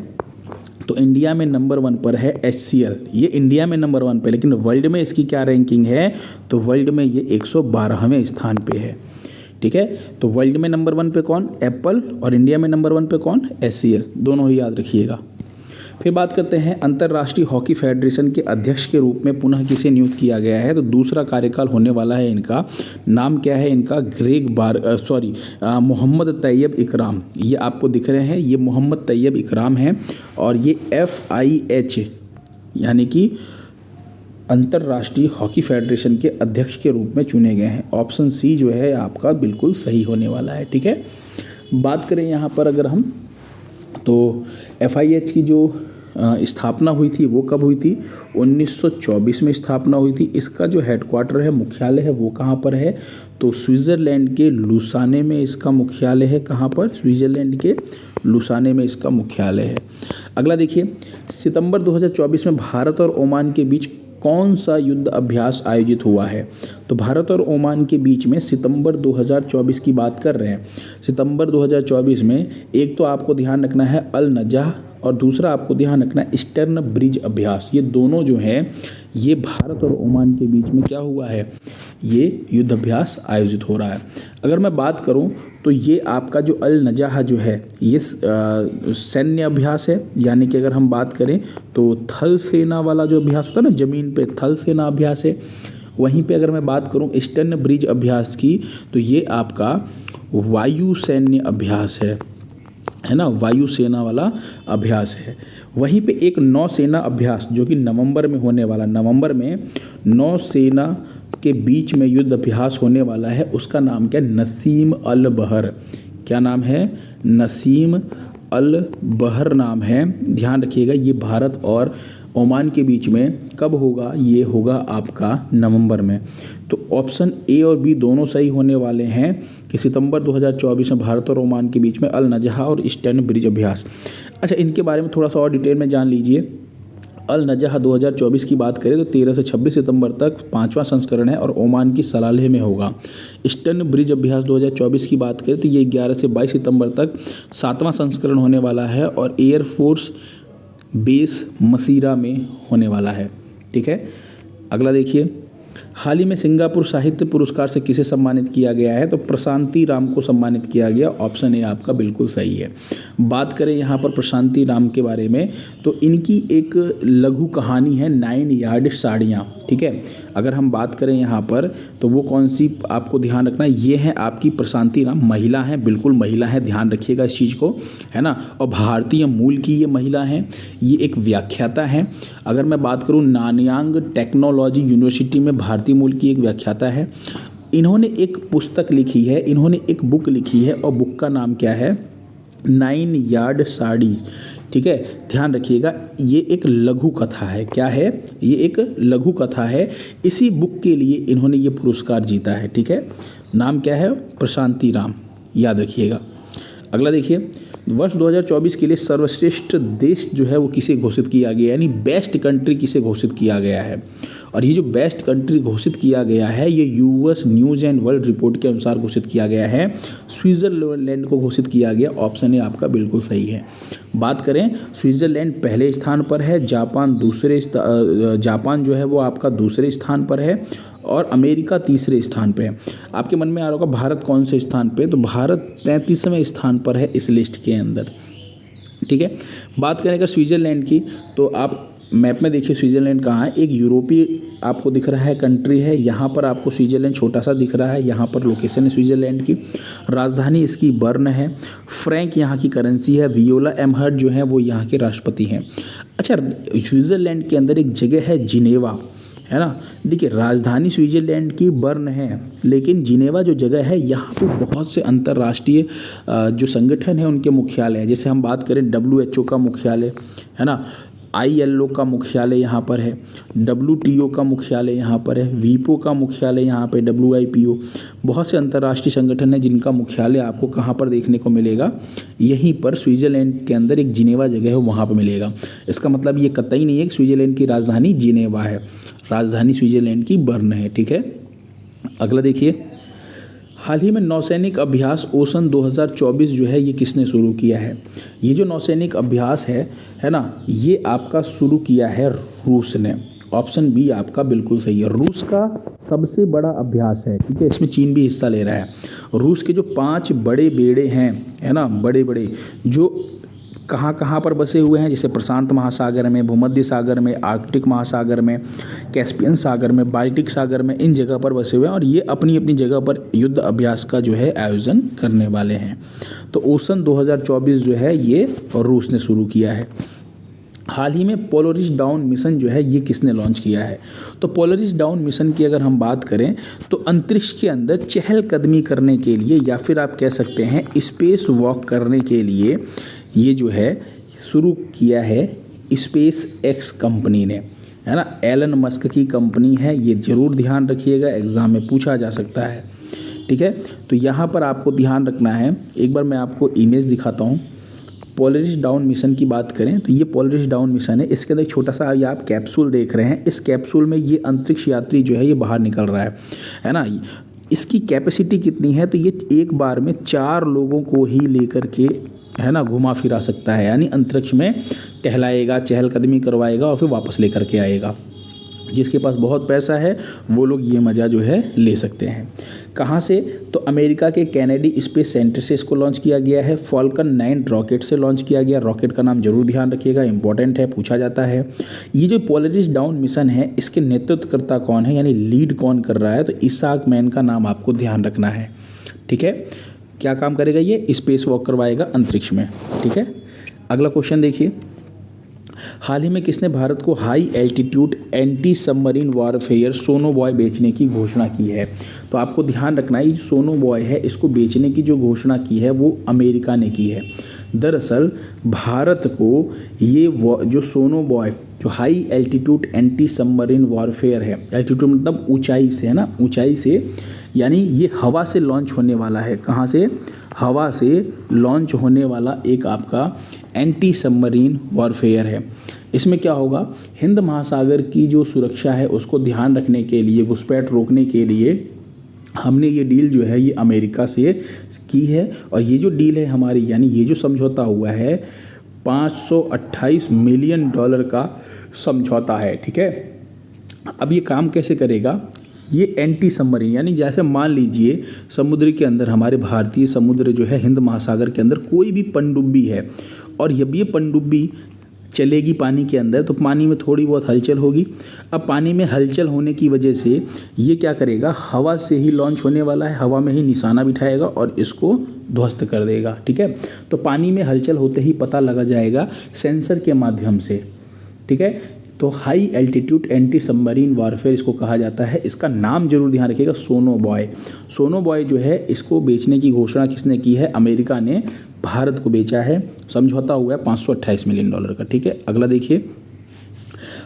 तो इंडिया में नंबर 1 पर है HCL। ये इंडिया में नंबर 1 पे, लेकिन वर्ल्ड में इसकी क्या रैंकिंग है, तो वर्ल्ड में ये 112वें स्थान पे है, ठीक है। तो वर्ल्ड में नंबर 1 पे कौन? एप्पल, और इंडिया में नंबर 1 पे कौन? HCL। दोनों ही याद रखिएगा। फिर बात करते हैं अंतर्राष्ट्रीय हॉकी फेडरेशन के अध्यक्ष के रूप में पुनः किसे नियुक्त किया गया है, तो दूसरा कार्यकाल होने वाला है इनका। नाम क्या है इनका? मोहम्मद तैयब इकराम। ये आपको दिख रहे हैं, ये मोहम्मद तैयब इकराम हैं और ये FIH यानी कि अंतर्राष्ट्रीय हॉकी फेडरेशन के अध्यक्ष के रूप में चुने गए हैं। ऑप्शन सी जो है आपका बिल्कुल सही होने वाला है, ठीक है। बात करें यहाँ पर अगर हम, तो FIH की जो स्थापना हुई थी वो कब हुई थी? 1924 में स्थापना हुई थी। इसका जो हेडक्वार्टर है, मुख्यालय है, वो कहाँ पर है? तो स्विट्ज़रलैंड के लुसाने में इसका मुख्यालय है। कहाँ पर? स्विट्ज़रलैंड के लुसाने में इसका मुख्यालय है। अगला देखिए, सितंबर 2024 में भारत और ओमान के बीच कौन सा युद्ध अभ्यास आयोजित हुआ है? तो भारत और ओमान के बीच में सितंबर 2024 की बात कर रहे हैं। सितंबर 2024 में एक तो आपको ध्यान रखना है अल नजाह और दूसरा आपको ध्यान रखना है ईस्टर्न ब्रिज अभ्यास। ये दोनों जो हैं ये भारत और ओमान के बीच में क्या हुआ है? ये युद्ध अभ्यास आयोजित हो रहा है। अगर मैं बात करूं तो ये आपका जो अल नजाह जो है ये सैन्य अभ्यास है, यानी कि अगर हम बात करें तो थल सेना वाला जो अभ्यास होता है ना, ज़मीन पे थल सेना अभ्यास है। वहीं पे अगर मैं बात करूं ईस्टर्न ब्रिज अभ्यास की, तो ये आपका वायु सैन्य अभ्यास है ना, वायुसेना वाला अभ्यास है। वहीं पे एक नौसेना अभ्यास जो कि नवंबर में होने वाला, नवंबर में नौसेना के बीच में युद्ध अभ्यास होने वाला है, उसका नाम क्या है? नसीम अल बहर। क्या नाम है? नसीम अल बहर नाम है। ध्यान रखिएगा, ये भारत और ओमान के बीच में कब होगा? ये होगा आपका नवंबर में। तो ऑप्शन ए और बी दोनों सही होने वाले हैं कि सितंबर 2024 में भारत और ओमान के बीच में अल नजह और ईस्टर्न ब्रिज अभ्यास। अच्छा, इनके बारे में थोड़ा सा और डिटेल में जान लीजिए। अल नजह 2024 की बात करें तो 13 से 26 सितंबर तक 5वां संस्करण है और ओमान की सलालेह में होगा। ईस्टर्न ब्रिज अभ्यास 2024 की बात करें तो ये 11 से 22 सितंबर तक 7वां संस्करण होने वाला है और एयरफोर्स बेस मसीरा में होने वाला है, ठीक है। अगला देखिए, हाल ही में सिंगापुर साहित्य पुरस्कार से किसे सम्मानित किया गया है? तो प्रशांति राम को सम्मानित किया गया। ऑप्शन ए आपका बिल्कुल सही है। बात करें यहाँ पर प्रशांति राम के बारे में तो इनकी एक लघु कहानी है 9 यार्ड साड़ियाँ, ठीक है। अगर हम बात करें यहाँ पर तो वो कौन सी आपको ध्यान रखना है, ये है आपकी प्रशांति राम। महिला हैं, बिल्कुल महिला है, ध्यान रखिएगा इस चीज़ को, है ना। और भारतीय मूल की ये महिला हैं, ये एक व्याख्याता हैं। अगर मैं बात करूँ नानयांग टेक्नोलॉजी यूनिवर्सिटी में भारतीय मूल की एक व्याख्याता है। इन्होंने एक पुस्तक लिखी है, इन्होंने एक बुक लिखी है और बुक का नाम क्या है? 9 यार्ड साड़ी, ठीक है, ध्यान रखिएगा, ये एक लघु कथा है। क्या है? ये एक लघु कथा है। इसी बुक के लिए इन्होंने ये पुरस्कार जीता है, ठीक है। नाम क्या है? प्रशांति राम, याद रखिएगा। अगला देखिए, वर्ष 2024 के लिए सर्वश्रेष्ठ देश जो है वो किसे घोषित किया गया, यानी बेस्ट कंट्री किसे घोषित किया गया है। और ये जो बेस्ट कंट्री घोषित किया गया है, ये US news and world report के अनुसार घोषित किया गया है। स्विट्ज़रलैंड को घोषित किया गया। ऑप्शन ए आपका बिल्कुल सही है। बात करें, स्विट्ज़रलैंड पहले स्थान पर है, जापान जो है वो आपका दूसरे स्थान पर है, और अमेरिका तीसरे स्थान पे है। आपके मन में आ रहा होगा भारत कौन से स्थान पे? तो भारत 33वें स्थान पर है इस लिस्ट के अंदर, ठीक है। बात करें अगर स्विट्ज़रलैंड की, तो आप मैप में देखिए स्विट्ज़रलैंड कहाँ है। एक यूरोपीय आपको दिख रहा है कंट्री है, यहाँ पर आपको स्विट्ज़रलैंड छोटा सा दिख रहा है, यहाँ पर लोकेशन है स्विट्ज़रलैंड की। राजधानी इसकी बर्न है। फ्रैंक यहाँ की करेंसी है। वियोला एमहर्ट जो है वो यहाँ के राष्ट्रपति हैं। अच्छा, स्विट्ज़रलैंड के अंदर एक जगह है जिनेवा, है ना। देखिए, राजधानी स्विट्ज़रलैंड की बर्न है, लेकिन जिनेवा जो जगह है यहाँ पे बहुत से अंतर्राष्ट्रीय जो संगठन है उनके मुख्यालय हैं। जैसे हम बात करें WHO का मुख्यालय, है ना, ILO का मुख्यालय यहाँ पर है, WTO का मुख्यालय यहाँ पर है, WIPO का मुख्यालय यहाँ पे, WIPO। बहुत से अंतर्राष्ट्रीय संगठन हैं जिनका मुख्यालय आपको कहाँ पर देखने को मिलेगा? यहीं पर स्विट्ज़रलैंड के अंदर एक जिनेवा जगह है वहाँ पर मिलेगा। इसका मतलब ये कतई नहीं है कि स्विट्ज़रलैंड की राजधानी जिनेवा है, राजधानी स्विट्ज़रलैंड की बर्न है, ठीक है। अगला देखिए, हाल ही में नौसैनिक अभ्यास ओशन 2024 जो है ये किसने शुरू किया है? ये जो नौसैनिक अभ्यास है ना, ये आपका शुरू किया है रूस ने। ऑप्शन बी आपका बिल्कुल सही है। रूस का सबसे बड़ा अभ्यास है, ठीक है, इसमें चीन भी हिस्सा ले रहा है। रूस के जो 5 बड़े बेड़े हैं, है ना, बड़े बड़े, जो कहाँ कहाँ पर बसे हुए हैं, जैसे प्रशांत महासागर में, भूमध्य सागर में, आर्कटिक महासागर में, कैस्पियन सागर में, बाल्टिक सागर में, इन जगह पर बसे हुए हैं। और ये अपनी अपनी जगह पर युद्ध अभ्यास का जो है आयोजन करने वाले हैं। तो ओशन 2024 जो है ये रूस ने शुरू किया है। हाल ही में पोलरिस डाउन मिशन जो है ये किसने लॉन्च किया है? तो पोलरिस डाउन मिशन की अगर हम बात करें तो अंतरिक्ष के अंदर चहलकदमी करने के लिए, या फिर आप कह सकते हैं स्पेस वॉक करने के लिए, ये जो है शुरू किया है स्पेस एक्स कंपनी ने, है ना। एलन मस्क की कंपनी है, ये ज़रूर ध्यान रखिएगा, एग्ज़ाम में पूछा जा सकता है, ठीक है। तो यहाँ पर आपको ध्यान रखना है। एक बार मैं आपको इमेज दिखाता हूँ। पोलरिस डाउन मिशन की बात करें तो ये पोलरिस डाउन मिशन है। इसके अंदर एक छोटा सा ये आप कैप्सूल देख रहे हैं। इस कैप्सूल में ये अंतरिक्ष यात्री जो है ये बाहर निकल रहा है ना। इसकी कैपेसिटी कितनी है? तो ये एक बार में 4 लोगों को ही लेकर के, है ना, घुमा फिरा सकता है, यानी अंतरिक्ष में टहलाएगा, चहलकदमी करवाएगा और फिर वापस लेकर के आएगा। जिसके पास बहुत पैसा है वो लोग ये मज़ा जो है ले सकते हैं। कहाँ से? तो अमेरिका के कैनेडी स्पेस सेंटर से इसको लॉन्च किया गया है। फॉल्कन 9 रॉकेट से लॉन्च किया गया। रॉकेट का नाम जरूर ध्यान रखिएगा, इंपॉर्टेंट है, पूछा जाता है। ये जो पोलरिस डाउन मिशन है इसके नेतृत्वकर्ता कौन है, यानी लीड कौन कर रहा है? तो इसाक मैन का नाम आपको ध्यान रखना है, ठीक है। क्या काम करेगा? ये स्पेस वॉक करवाएगा अंतरिक्ष में, ठीक है। अगला क्वेश्चन देखिए, हाल ही में किसने भारत को high altitude anti submarine warfare sonobuoy बेचने की घोषणा की है? तो आपको ध्यान रखना है, ये सोनोबॉय है, इसको बेचने की जो घोषणा की है वो अमेरिका ने की है। दरअसल भारत को ये जो सोनोबॉय, जो high altitude anti submarine warfare है, एल्टीट्यूड मतलब ऊंचाई से, है ना, ऊंचाई से, यानी ये हवा से लॉन्च होने वाला है। कहाँ से? हवा से लॉन्च होने वाला एक आपका एंटी सबमरीन वॉरफेयर है। इसमें क्या होगा? हिंद महासागर की जो सुरक्षा है उसको ध्यान रखने के लिए, घुसपैठ रोकने के लिए हमने ये डील जो है ये अमेरिका से की है। और ये जो डील है हमारी, यानी ये जो समझौता हुआ है, $528 मिलियन का समझौता है, ठीक है। अब ये काम कैसे करेगा? ये एंटी सबमरीन, यानी जैसे मान लीजिए समुद्र के अंदर, हमारे भारतीय समुद्र जो है हिंद महासागर के अंदर कोई भी पनडुब्बी है, और जब ये पनडुब्बी चलेगी पानी के अंदर तो पानी में थोड़ी बहुत हलचल होगी। अब पानी में हलचल होने की वजह से ये क्या करेगा? हवा से ही लॉन्च होने वाला है, हवा में ही निशाना बिठाएगा और इसको ध्वस्त कर देगा, ठीक है। तो पानी में हलचल होते ही पता लगा जाएगा सेंसर के माध्यम से, ठीक है। तो high altitude anti submarine warfare इसको कहा जाता है। इसका नाम जरूर ध्यान रखिएगा, सोनोबॉय। सोनोबॉय जो है इसको बेचने की घोषणा किसने की है? अमेरिका ने भारत को बेचा है। समझौता हुआ है $528 मिलियन का। ठीक है, अगला देखिए।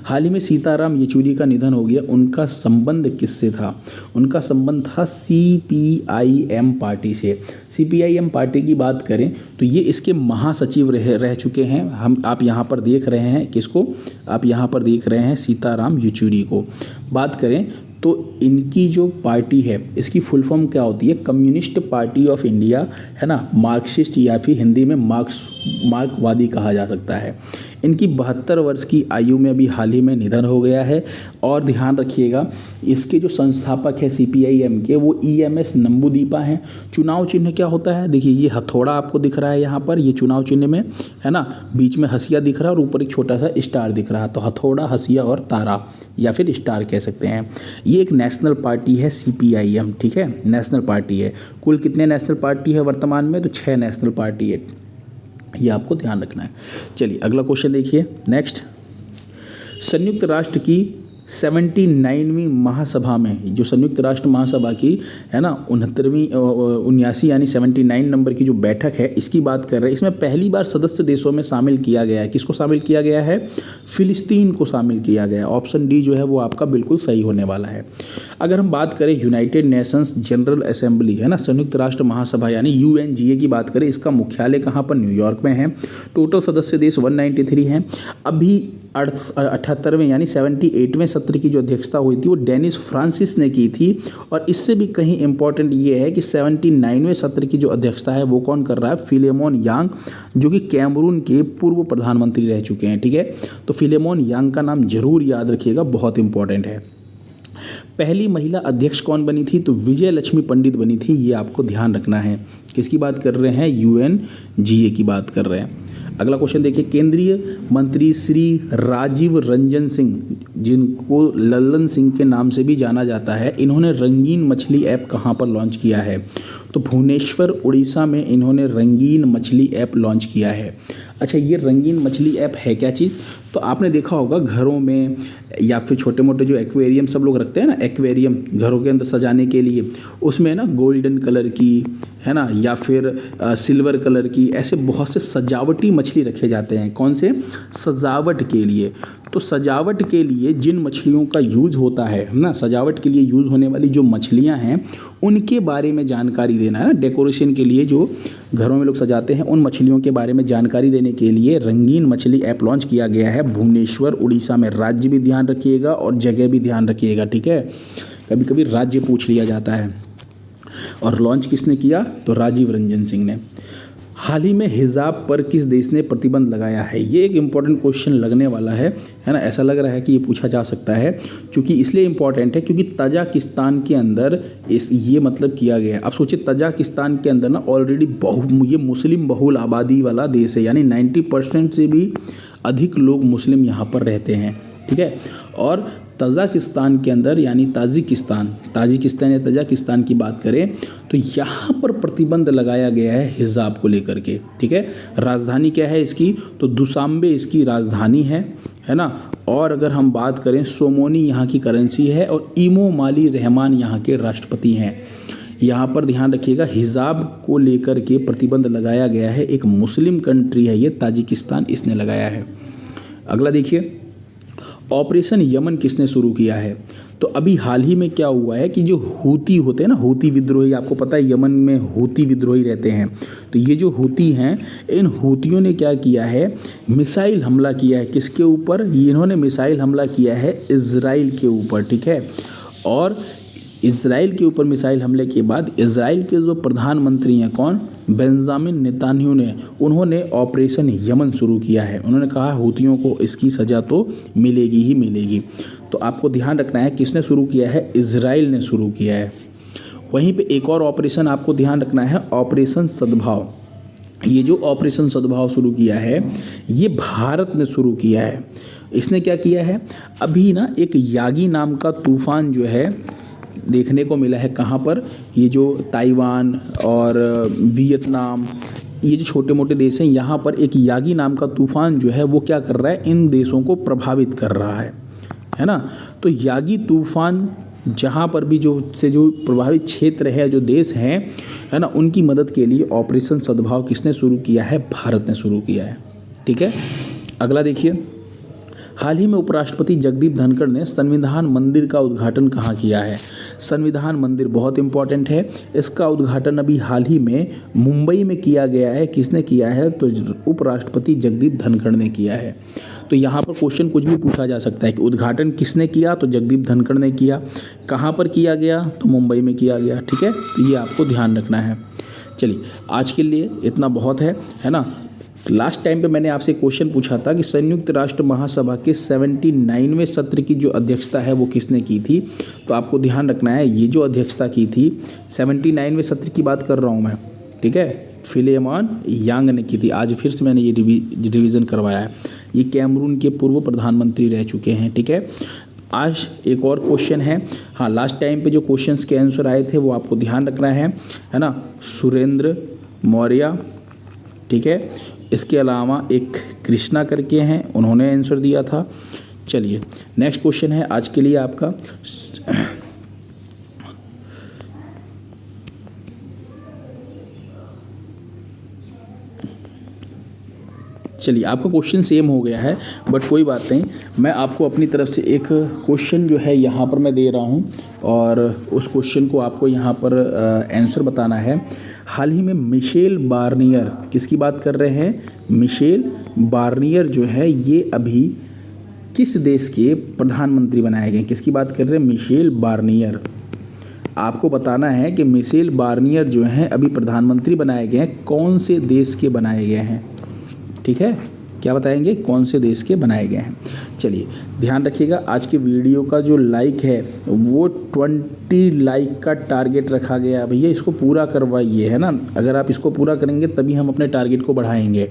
हाल ही में सीताराम येचुरी का निधन हो गया, उनका संबंध किससे था? उनका संबंध था CPIM पार्टी से। CPIM पार्टी की बात करें तो ये इसके महासचिव रह चुके हैं। आप यहाँ पर देख रहे हैं किसको? आप यहाँ पर देख रहे हैं सीताराम येचुरी को। बात करें तो इनकी जो पार्टी है इसकी फुल फॉर्म क्या होती है? कम्युनिस्ट पार्टी ऑफ इंडिया, है ना, मार्क्सिस्ट, या फिर हिंदी में मार्क्सवादी कहा जा सकता है। इनकी 72 वर्ष की आयु में अभी हाल ही में निधन हो गया है। और ध्यान रखिएगा इसके जो संस्थापक है CPIM के, वो EMS नंबूदीपा हैं। चुनाव चिन्ह क्या होता है? देखिए ये हथौड़ा आपको दिख रहा है यहाँ पर, ये चुनाव चिन्ह में, है ना, बीच में हंसिया दिख रहा है और ऊपर एक छोटा सा स्टार दिख रहा है। तो हथौड़ा, हंसिया और तारा या फिर स्टार कह सकते हैं। ये एक नेशनल पार्टी है CPIM। ठीक है, नेशनल पार्टी है। कुल कितने नेशनल पार्टी है वर्तमान में? तो 6 नेशनल पार्टी है, ये आपको ध्यान रखना है। चलिए अगला क्वेश्चन देखिए। नेक्स्ट, संयुक्त राष्ट्र की 79वीं महासभा में, जो संयुक्त राष्ट्र महासभा की, है ना, 79 यानी 79 नंबर की जो बैठक है इसकी बात कर रहे हैं। इसमें पहली बार सदस्य देशों में शामिल किया गया है। किसको शामिल किया गया है? फिलिस्तीन को शामिल किया गया है। ऑप्शन डी जो है वो आपका बिल्कुल सही होने वाला है। अगर हम बात करें यूनाइटेड नेशंस जनरल असेंबली, है ना, संयुक्त राष्ट्र महासभा यानी UNGA की बात करें, इसका मुख्यालय कहाँ पर? न्यूयॉर्क में है। टोटल सदस्य देश 193 हैं। अभी 78वें यानी 78वें सत्र की जो अध्यक्षता हुई थी वो डेनिस फ्रांसिस ने की थी। और इससे भी कहीं इंपॉर्टेंट ये है कि 79वें सत्र की जो अध्यक्षता है वो कौन कर रहा है? फिलेमोन यांग, जो कि कैमरून के पूर्व प्रधानमंत्री रह चुके हैं। ठीक है, तो फिलेमोन यांग का नाम जरूर याद रखिएगा, बहुत इंपॉर्टेंट है। पहली महिला अध्यक्ष कौन बनी थी? तो विजय लक्ष्मी पंडित बनी थी, ये आपको ध्यान रखना है। किसकी बात कर रहे हैं? UNGA की बात कर रहे हैं। अगला क्वेश्चन देखिए। केंद्रीय मंत्री श्री राजीव रंजन सिंह, जिनको लल्लन सिंह के नाम से भी जाना जाता है, इन्होंने रंगीन मछली ऐप कहाँ पर लॉन्च किया है? तो भुवनेश्वर उड़ीसा में इन्होंने रंगीन मछली ऐप लॉन्च किया है। अच्छा, ये रंगीन मछली ऐप है क्या चीज़? तो आपने देखा होगा घरों में या फिर छोटे मोटे जो एक्वेरियम सब लोग रखते हैं ना, एक्वेरियम घरों के अंदर सजाने के लिए, उसमें ना गोल्डन कलर की, है ना, या फिर सिल्वर कलर की, ऐसे बहुत से सजावटी मछली रखे जाते हैं। कौन से? सजावट के लिए। तो सजावट के लिए जिन मछलियों का यूज़ होता है ना, सजावट के लिए यूज़ होने वाली जो मछलियां हैं उनके बारे में जानकारी देना है ना। डेकोरेशन के लिए जो घरों में लोग सजाते हैं उन मछलियों के बारे में जानकारी देने के लिए रंगीन मछली ऐप लॉन्च किया गया है भुवनेश्वर उड़ीसा में। राज्य भी ध्यान रखिएगा और जगह भी ध्यान रखिएगा। ठीक है, कभी कभी राज्य पूछ लिया जाता है। और लॉन्च किसने किया? तो राजीव रंजन सिंह ने। हाल ही में हिजाब पर किस देश ने प्रतिबंध लगाया है? ये एक इम्पॉर्टेंट क्वेश्चन लगने वाला है ना। ऐसा लग रहा है कि ये पूछा जा सकता है, क्योंकि इसलिए इम्पॉर्टेंट है क्योंकि तजाकिस्तान के अंदर ये मतलब किया गया है। अब सोचिए तजाकिस्तान के अंदर ना ऑलरेडी ये मुस्लिम बहुल आबादी वाला देश है, यानी 90% से भी अधिक लोग मुस्लिम यहाँ पर रहते हैं। ठीक है, और तजाकिस्तान के अंदर यानी ताजिकिस्तान या तजाकिस्तान की बात करें तो यहाँ पर प्रतिबंध लगाया गया है हिजाब को लेकर के। ठीक है, राजधानी क्या है इसकी? तो दुशांबे इसकी राजधानी है ना। और अगर हम बात करें, सोमोनी यहाँ की करेंसी है और इमोमाली रहमान यहाँ के राष्ट्रपति हैं। यहाँ पर ध्यान रखिएगा, हिजाब को लेकर के प्रतिबंध लगाया गया है। एक मुस्लिम कंट्री है ये ताजिकिस्तान, इसने लगाया है। अगला देखिए, ऑपरेशन यमन किसने शुरू किया है? तो अभी हाल ही में क्या हुआ है कि जो हूती होते हैं ना, हूती विद्रोही, आपको पता है यमन में हूती विद्रोही रहते हैं। तो ये जो हूती हैं, इन हूतियों ने क्या किया है? मिसाइल हमला किया है। किसके ऊपर? इन्होंने मिसाइल हमला किया है इजराइल के ऊपर। ठीक है, और इजराइल के ऊपर मिसाइल हमले के बाद इजराइल के जो प्रधानमंत्री हैं, कौन? बेंजामिन नेतान्याहू ने, उन्होंने ऑपरेशन यमन शुरू किया है। उन्होंने कहा हूतियों को इसकी सज़ा तो मिलेगी ही मिलेगी। तो आपको ध्यान रखना है किसने शुरू किया है? इजराइल ने शुरू किया है। वहीं पे एक और ऑपरेशन आपको ध्यान रखना है, ऑपरेशन सद्भाव। ये जो ऑपरेशन सद्भाव शुरू किया है ये भारत ने शुरू किया है। इसने क्या किया है? अभी ना एक यागी नाम का तूफान जो है देखने को मिला है। कहाँ पर? ये जो ताइवान और वियतनाम, ये जो छोटे मोटे देश हैं, यहाँ पर एक यागी नाम का तूफान जो है वो क्या कर रहा है, इन देशों को प्रभावित कर रहा है ना। तो यागी तूफान जहाँ पर भी जो प्रभावित क्षेत्र है, जो देश हैं, है ना, उनकी मदद के लिए ऑपरेशन सद्भाव किसने शुरू किया है, भारत ने शुरू किया है। ठीक है, अगला देखिए, हाल ही में उपराष्ट्रपति जगदीप धनखड़ ने संविधान मंदिर का उद्घाटन कहाँ किया है। संविधान मंदिर बहुत इंपॉर्टेंट है, इसका उद्घाटन अभी हाल ही में मुंबई में किया गया है। किसने किया है, तो उपराष्ट्रपति जगदीप धनखड़ ने किया है। तो यहाँ पर क्वेश्चन कुछ भी पूछा जा सकता है कि उद्घाटन किसने किया, तो जगदीप धनखड़ ने किया। कहाँ पर किया गया, तो मुंबई में किया गया। ठीक है, तो ये आपको ध्यान रखना है। चलिए, आज के लिए इतना बहुत है ना। लास्ट टाइम पे मैंने आपसे क्वेश्चन पूछा था कि संयुक्त राष्ट्र महासभा के 79वें सत्र की जो अध्यक्षता है वो किसने की थी। तो आपको ध्यान रखना है, ये जो अध्यक्षता की थी 79वें सत्र की बात कर रहा हूँ मैं। ठीक है, फिलेमॉन यांग ने की थी। आज फिर से मैंने ये रिवीजन करवाया है। ये कैमरून के पूर्व प्रधानमंत्री रह चुके हैं। ठीक है, आज एक और क्वेश्चन है। हाँ, लास्ट टाइम पे जो क्वेश्चंस के आंसर आए थे वो आपको ध्यान रखना है ना। सुरेंद्र मौर्य, ठीक है, इसके अलावा एक कृष्णा करके हैं, उन्होंने आंसर दिया था। चलिए, नेक्स्ट क्वेश्चन है आज के लिए आपका, चलिए आपका क्वेश्चन सेम हो गया है बट कोई बात नहीं, मैं आपको अपनी तरफ से एक क्वेश्चन जो है यहाँ पर मैं दे रहा हूँ और उस क्वेश्चन को आपको यहाँ पर आंसर बताना है। हाल ही में मिशेल बार्नियर, किसकी बात कर रहे हैं, मिशेल बार्नियर जो है ये अभी किस देश के प्रधानमंत्री बनाए गए, किसकी बात कर रहे हैं, मिशेल बार्नियर। आपको बताना है कि मिशेल बार्नियर जो हैं अभी प्रधानमंत्री बनाए गए हैं, कौन से देश के बनाए गए हैं। ठीक है, क्या बताएंगे, कौन से देश के बनाए गए हैं। चलिए ध्यान रखिएगा, आज के वीडियो का जो लाइक है वो 20 लाइक का टारगेट रखा गया है भैया, इसको पूरा करवाइए, है ना। अगर आप इसको पूरा करेंगे तभी हम अपने टारगेट को बढ़ाएंगे।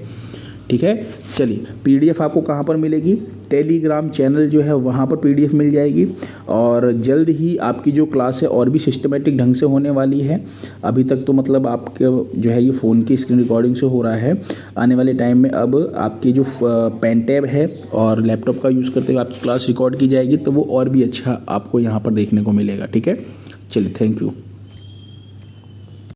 ठीक है, चलिए पीडीएफ आपको कहाँ पर मिलेगी, टेलीग्राम चैनल जो है वहाँ पर पीडीएफ मिल जाएगी और जल्द ही आपकी जो क्लास है और भी सिस्टमेटिक ढंग से होने वाली है। अभी तक तो मतलब आपके जो है ये फ़ोन की स्क्रीन रिकॉर्डिंग से हो रहा है, आने वाले टाइम में अब आपकी जो पेन टैब है और लैपटॉप का यूज़ करते हुए आपकी क्लास रिकॉर्ड की जाएगी, तो वो और भी अच्छा आपको यहाँ पर देखने को मिलेगा। ठीक है, चलिए, थैंक यू।